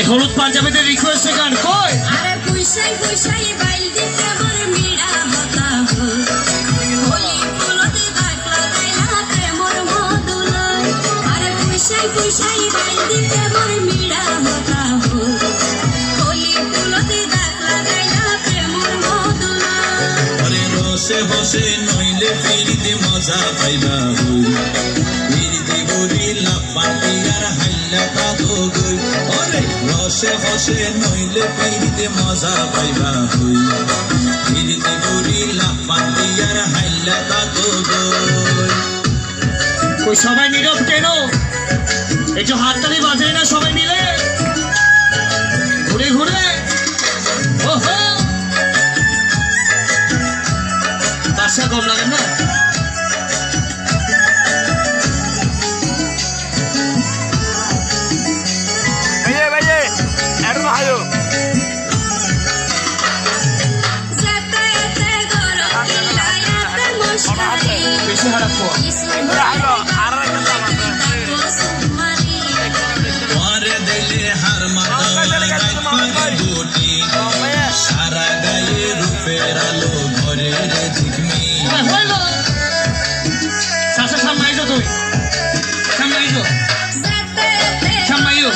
হলুদ পাঞ্জাবিদের রিকোয়েস্টে গান কই আরে পুইসাই পুইসাই বাইল দিতে মোর মিড়া হতা হো হোলি ফুলতে দাগলা গাইলা প্রেমর মধুলয় আরে পুইসাই পুইসাই বাইল দিতে মোর মিড়া হতা হো হোলি ফুলতে দাগলা গাইলা প্রেমর মধুলয় আরে রসে বসে নইলে ফিরিতে মজা পাইবা হই ফিরিতে গরি লাপাটি আর হাইলা কাদো গই আরে রসে বসে নইলে ফিরিতে মজা পাইবা হই ফিরিতে গরি লাপাটি আর হাইলা কাদো গই কই সবাই নীরব কেন একটু হাততালি বাজাই না সবাই মিলে ঘুরে ঘুরে ওহো বাসা কম লাগে না বেশি হারাপ মারে দিলে হার মাথা গোটি সারা গায়ে রূপের আলো ঘরে রে ঝিকমি সাসা সামনে আইসো তুই সামনে আইসো সামনে আইসো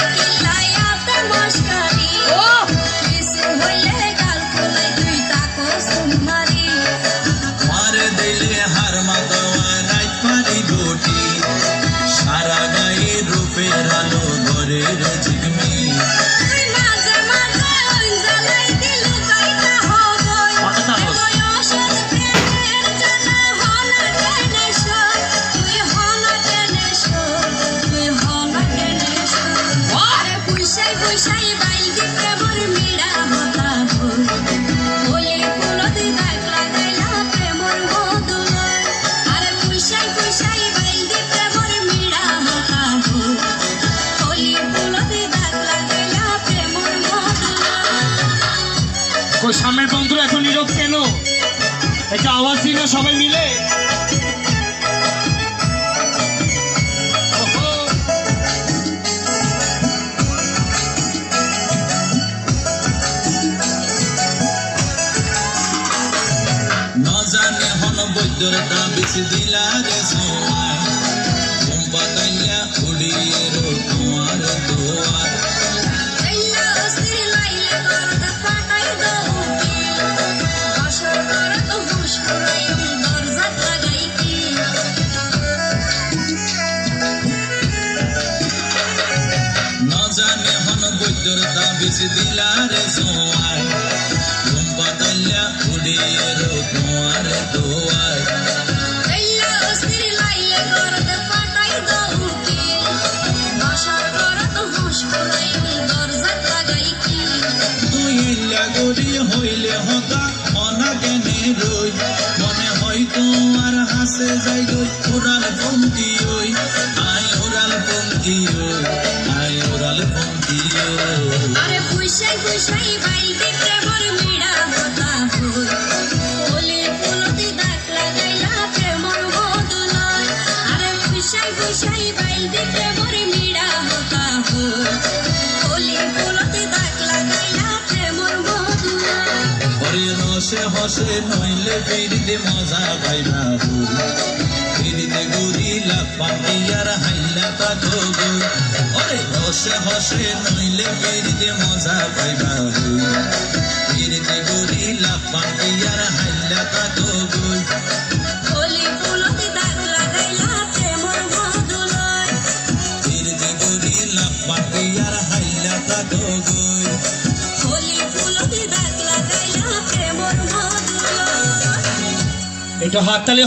মারে দিলে হার মাথা রাত পারি গোটি সারা গায়ে রূপের আলো ঘরে রে ঝিকমি কই সামনের বন্ধুরা এত নীরব কেন একটা আওয়াজ দিন না সবাই মিলে না জানে হন বৈদ্যর তাবিজ দিলা রে সোয়াই কুম্পাতাইয়া উড়িয়ে রো তোমার দোয়ার না জানে হন বৈদ্যর তাবিজ দিলা রে সোয়াই কুম্পাতাইয়া উড়িয়ে রো তোমার দোয়ার তুই লাগরি হইলে হতা অনা কেনে রই মনে হয়তো আর হাসে যাই গই ওরাল পন্থী ওই আয় ওরাল পন্থী ওই আয় ওরাল পন্থী আরে পুইসাই পুইসাই বাইল দিতে মোর মিড়া হতা হই হোলি ফুলতে দাগলা গাইলা প্রেমর মধুলয় আরে পুইসাই পুইসাই বাইল দিতে মোর মিড়া হতা হই হোলি ফুলতে দাগলা গাইলা প্রেমর মধুলয় ওরে রসে হসে নইলে ফিরিতে মজা পাইবা হই ফিরিতে গরি লাপাটি আর হাইলা কাদো গই ওরে রসে হসে নইলে ফিরিতে মজা পাইবা হই ফিরিতে গরি লাপাটি আর হাইলা কাদো গই হোলি ফুলতে দাগলা গাইলা প্রেমর মধুলয় ফিরিতে গরি লাপাটি আর হাইলা কাদো গই হোলি ফুলতে দাগলা গাইলা প্রেমর মধুলয় একটু হাততালি